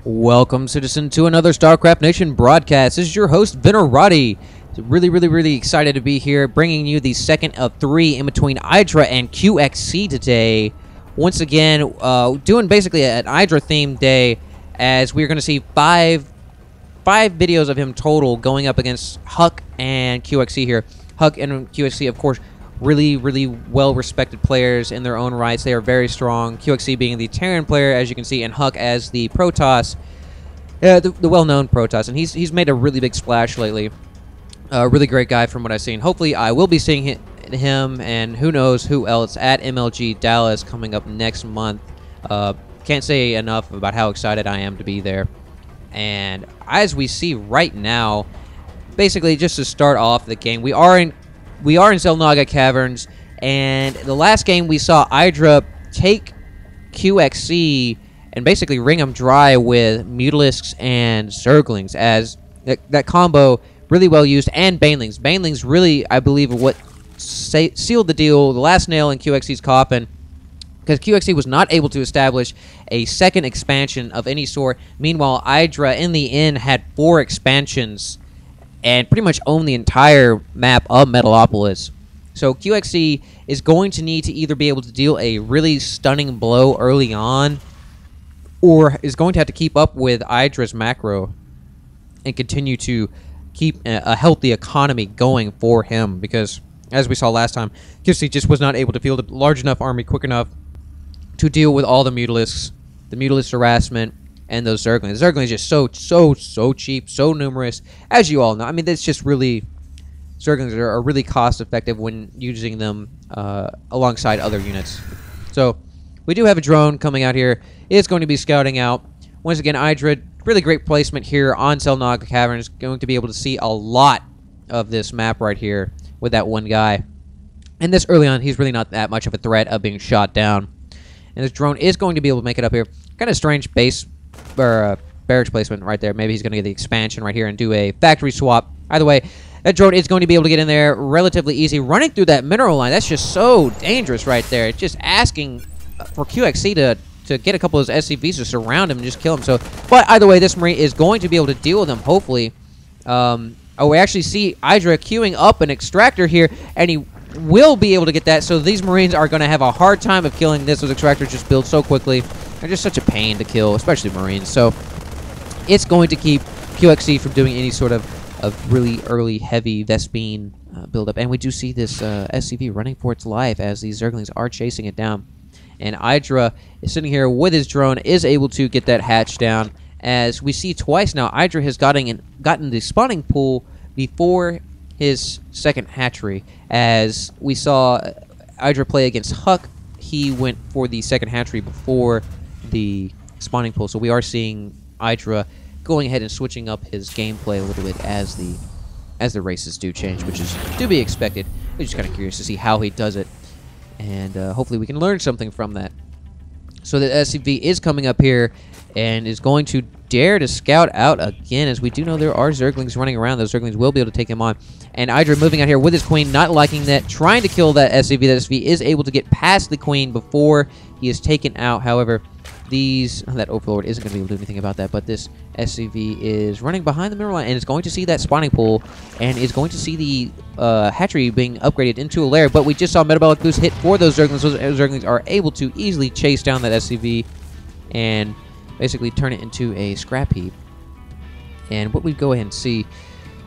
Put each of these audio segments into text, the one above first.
Welcome, citizen, to another Starcraft Nation broadcast. This is your host, Venerati. Really excited to be here, bringing you the second of three in between Idra and QXC today. Once again, doing basically an Idra-themed day, as we're going to see five videos of him total going up against Huck and QXC here. Huck and QXC, of course, really well-respected players in their own rights. They are very strong. QXC being the Terran player, as you can see, and Huck as the Protoss, the well-known Protoss. And he's made a really big splash lately. A really great guy from what I've seen. Hopefully, I will be seeing him and who knows who else at MLG Dallas coming up next month. Can't say enough about how excited I am to be there. And as we see right now, basically just to start off the game, we are in Xel'Naga Caverns, and the last game we saw Idra take QXC and basically wring them dry with Mutalisks and Zerglings, as that combo really well used, and Banelings. Banelings really, I believe, are what sealed the deal, the last nail in QXC's coffin, because QXC was not able to establish a second expansion of any sort. Meanwhile, Idra, in the end, had 4 expansions and pretty much own the entire map of Metalopolis. So QXC is going to need to either be able to deal a really stunning blow early on, or is going to have to keep up with Idra's macro and continue to keep a healthy economy going for him, because, as we saw last time, QXC just was not able to field a large enough army quick enough to deal with all the Mutalisks, the Mutalist harassment, and those Zerglings. The Zerglings are just so cheap, so numerous, as you all know. I mean, it's just really, Zerglings are really cost-effective when using them alongside other units. So, we do have a drone coming out here. It's going to be scouting out. Once again, Idra, really great placement here on Xel'Naga Caverns. Going to be able to see a lot of this map right here with that one guy. And this early on, he's really not that much of a threat of being shot down. And this drone is going to be able to make it up here. Kind of strange base or barracks placement right there. Maybe he's going to get the expansion right here and do a factory swap. Either way, that drone is going to be able to get in there relatively easy. Running through that mineral line, that's just so dangerous right there. It's just asking for QXC to get a couple of those SCVs to surround him and just kill him. So, but either way, this Marine is going to be able to deal with him, hopefully. We actually see Idra queuing up an extractor here, and he will be able to get that. So these Marines are going to have a hard time of killing this. Those extractors just build so quickly. They're just such a pain to kill, especially Marines. So it's going to keep QXC from doing any sort of really early, heavy Vespene buildup. And we do see this SCV running for its life as these Zerglings are chasing it down. And Idra is sitting here with his drone, is able to get that hatch down. As we see twice now, Idra has gotten the spawning pool before his second hatchery. As we saw Idra play against Huck, he went for the second hatchery before the spawning pool. So we are seeing Idra going ahead and switching up his gameplay a little bit as the races do change, which is to be expected. I'm just kind of curious to see how he does it, and hopefully we can learn something from that. So the SCV is coming up here and is going to dare to scout out again, as we do know there are Zerglings running around. Those Zerglings will be able to take him on. And Idra moving out here with his Queen, not liking that, trying to kill that SCV. That SCV is able to get past the Queen before he is taken out. However, that Overlord isn't going to be able to do anything about that, but this SCV is running behind the mineral line and is going to see that spawning pool and is going to see the hatchery being upgraded into a lair. But we just saw Metabolic Boost hit for those Zerglings. Those Zerglings are able to easily chase down that SCV and basically turn it into a scrap heap. And what we go ahead and see,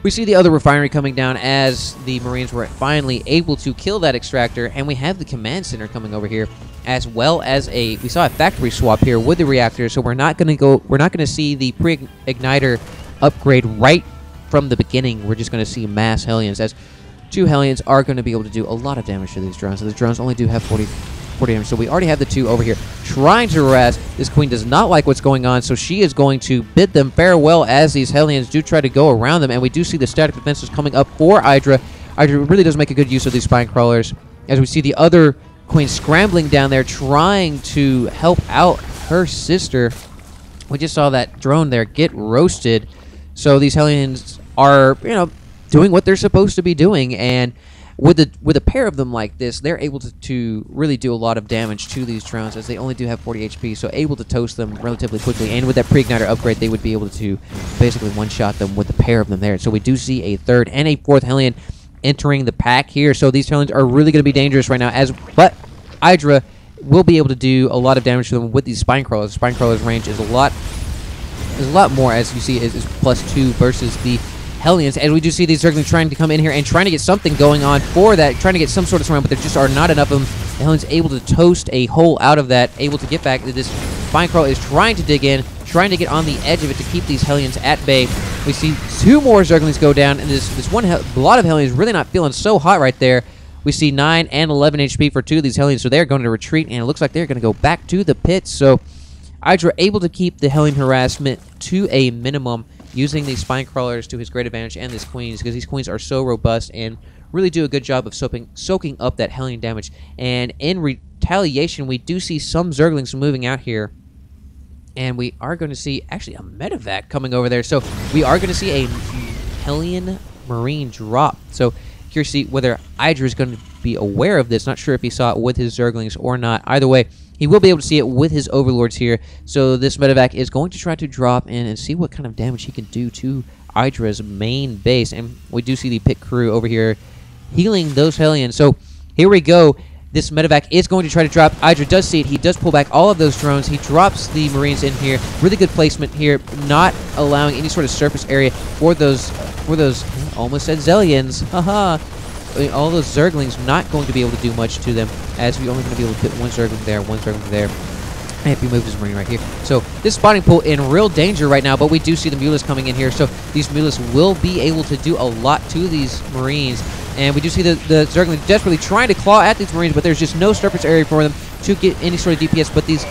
we see the other refinery coming down as the Marines were finally able to kill that extractor, and we have the command center coming over here, as well as we saw a factory swap here with the reactor. So we're not going to see the pre-igniter upgrade right from the beginning. We're just going to see mass Hellions, as 2 Hellions are going to be able to do a lot of damage to these drones. So the drones only do have 40 damage. So we already have the 2 over here trying to harass. This Queen does not like what's going on, so she is going to bid them farewell as these Hellions do try to go around them. And we do see the static defenses coming up for Idra. Idra really does make a good use of these spine crawlers, as we see the other Queen scrambling down there trying to help out her sister. We just saw that drone there get roasted. So these Hellions are, doing what they're supposed to be doing, and with a pair of them like this, they're able to really do a lot of damage to these drones, as they only do have 40 HP, so able to toast them relatively quickly. And with that pre-igniter upgrade, they would be able to basically one-shot them with a pair of them there. So we do see a third and a fourth Hellion entering the pack here. So these Hellions are really going to be dangerous right now. But Idra will be able to do a lot of damage to them with these Spine Crawlers. Spine Crawlers range is a lot more, as you see, is +2 versus the Hellions, and we do see these Zerglings trying to come in here and trying to get something going on for that, trying to get some sort of surround, but there just are not enough of them. The Hellions able to toast a hole out of that, able to get back. This Spine Crawl is trying to dig in, trying to get on the edge of it to keep these Hellions at bay. We see 2 more Zerglings go down, and this one, a lot of Hellions really not feeling so hot right there. We see 9 and 11 HP for 2 of these Hellions, so they're going to retreat, and it looks like they're going to go back to the pit. So Idra able to keep the Hellion harassment to a minimum, using these Spine Crawlers to his great advantage, and these Queens, because these Queens are so robust and really do a good job of soaking up that Hellion damage. And in retaliation, we do see some Zerglings moving out here, and we are going to see actually a medevac coming over there. So we are going to see a Hellion Marine drop. So curious to see whether Idra is going to be aware of this. Not sure if he saw it with his Zerglings or not. Either way, he will be able to see it with his Overlords here. So this medevac is going to try to drop in and see what kind of damage he can do to Idra's main base. And we do see the pit crew over here healing those Hellions. So here we go. This medevac is going to try to drop. Idra does see it. He does pull back all of those drones. He drops the Marines in here. Really good placement here, not allowing any sort of surface area for those almost said Zellions. Haha. All those Zerglings not going to be able to do much to them, as we're only going to be able to put one Zergling there, and if he moved his Marine right here. So this spawning pool in real danger right now, but we do see the Mulas coming in here, so these Mulas will be able to do a lot to these Marines. And we do see the Zerglings desperately trying to claw at these Marines, but there's just no surface area for them to get any sort of DPS. But these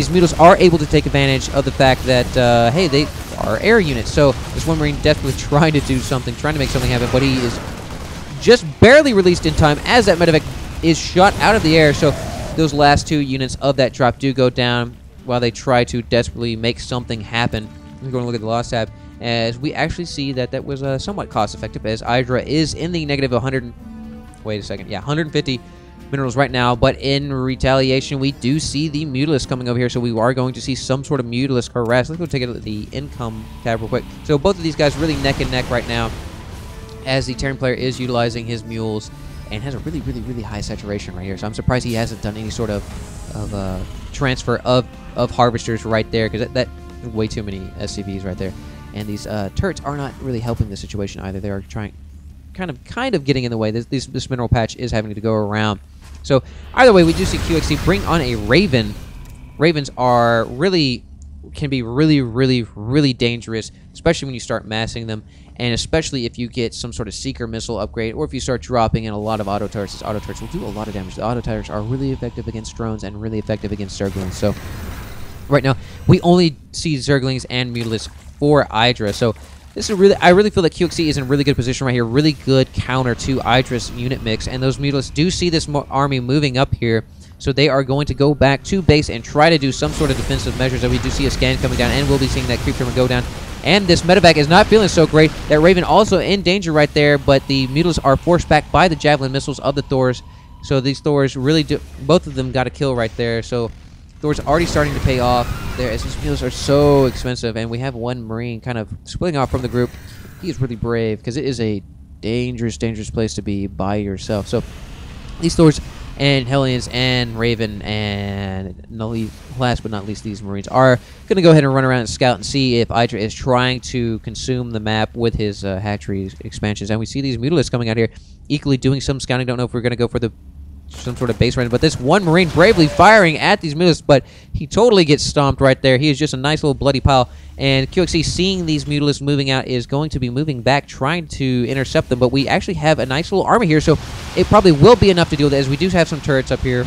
Mulas are able to take advantage of the fact that, hey, they are air units. So this one Marine desperately trying to do something, trying to make something happen, but he is just barely released in time as that medevac is shot out of the air. So those last 2 units of that drop do go down while they try to desperately make something happen. We're going to look at the loss tab, as we actually see that that was somewhat cost-effective, as Idra is in the negative 100. Wait a second. Yeah, 150 minerals right now, but in retaliation, we do see the Mutalisk coming over here, so we are going to see some sort of Mutalisk harass. Let's go take a look at the income tab real quick. So both of these guys really neck and neck right now, as the Terran player is utilizing his mules and has a really high saturation right here. So I'm surprised he hasn't done any sort of transfer of harvesters right there, because that way too many SCVs right there. And these turrets are not really helping the situation either. They are trying, kind of getting in the way. This mineral patch is having to go around. So either way, we do see QXC bring on a Raven. Ravens can be really dangerous, especially when you start massing them, and especially if you get some sort of Seeker missile upgrade, or if you start dropping in a lot of auto turrets. These auto turrets will do a lot of damage. The auto turrets are really effective against drones and really effective against Zerglings. So right now, we only see Zerglings and Mutalisks for Idra. So this is I really feel that QXC is in a really good position right here. Really good counter to Idra's unit mix, and those Mutalisks do see this army moving up here. So they are going to go back to base and try to do some sort of defensive measures. And we do see a scan coming down, and we'll be seeing that creep trimmer go down. And this medevac is not feeling so great. That Raven also in danger right there, but the Mutalisks are forced back by the Javelin missiles of the Thors. So these Thors really do, both of them got a kill right there. So Thor's already starting to pay off there, as these Mutalisks are so expensive. And we have one Marine kind of splitting off from the group. He is really brave, because it is a dangerous place to be by yourself. So these Thors and Hellions and Raven and last but not least these Marines are going to go ahead and run around and scout and see if Idra is trying to consume the map with his hatchery expansions. And we see these Mutalisks coming out here equally doing some scouting. Don't know if we're going to go for some sort of base run, but this one Marine bravely firing at these Mutalisks, but he totally gets stomped right there. He is just a nice little bloody pile, and QXC, seeing these Mutalisks moving out, is going to be moving back, trying to intercept them, but we actually have a nice little army here, so it probably will be enough to deal with it, as we do have some turrets up here.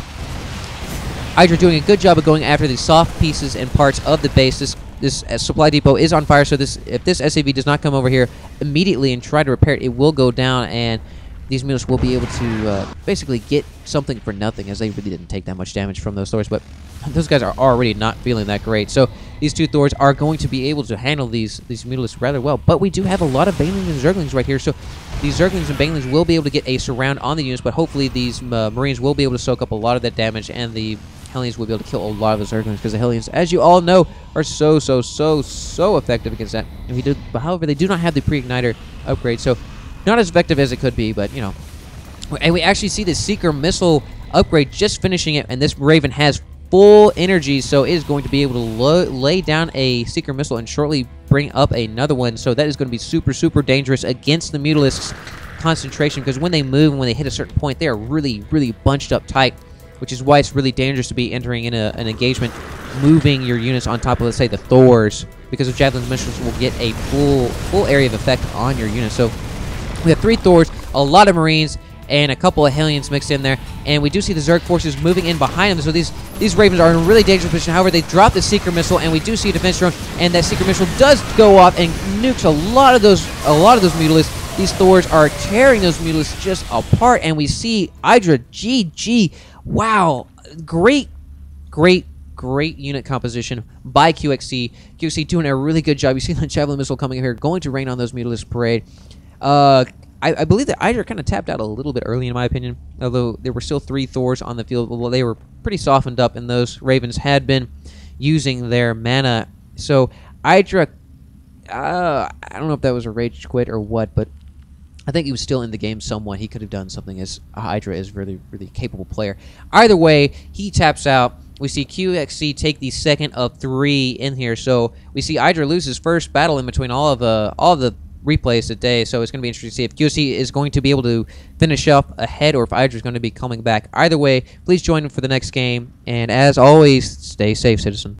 Idra doing a good job of going after the soft pieces and parts of the base. This supply depot is on fire, so if this SAV does not come over here immediately and try to repair it, it will go down. And these Mutas will be able to basically get something for nothing, as they really didn't take that much damage from those Thors, but those guys are already not feeling that great. So these 2 Thors are going to be able to handle these Mutalisks rather well, but we do have a lot of Banelings and Zerglings right here, so these Zerglings and Banelings will be able to get a surround on the units, but hopefully these Marines will be able to soak up a lot of that damage, and the Hellions will be able to kill a lot of the Zerglings, because the Hellions, as you all know, are so effective against that. And however, they do not have the pre-igniter upgrade, so not as effective as it could be, but, you know. And we actually see the Seeker Missile upgrade just finishing it, and this Raven has full energy, so it is going to be able to lay down a Seeker Missile and shortly bring up another one. So that is going to be super dangerous against the Mutalisks' concentration, because when they move and when they hit a certain point, they are really bunched up tight, which is why it's really dangerous to be entering in an engagement, moving your units on top of, let's say, the Thors, because the Javelin missiles will get a full area of effect on your units. So we have 3 Thors, a lot of Marines, and a couple of Hellions mixed in there, and we do see the Zerg forces moving in behind them, so these Ravens are in a really dangerous position. However, they drop the Seeker Missile, and we do see a defense drone, and that Seeker Missile does go off and nukes a lot of those Mutalisks. These Thors are tearing those Mutalisks just apart, and we see Idra GG. Wow, great unit composition by QXC. QXC doing a really good job. You see the Javelin Missile coming here, going to rain on those Mutalisk Parade. I believe that Idra kind of tapped out a little bit early, in my opinion, although there were still 3 Thors on the field. Well, they were pretty softened up, and those Ravens had been using their mana. So Idra, I don't know if that was a rage quit or what, but I think he was still in the game somewhat. He could have done something, as Idra is really capable player. Either way, he taps out. We see QXC take the second of 3 in here. So we see Idra lose his first battle in between all of the replays today, so it's going to be interesting to see if QC is going to be able to finish up ahead or if Idra is going to be coming back. Either way, please join him for the next game, and as always, stay safe, citizen.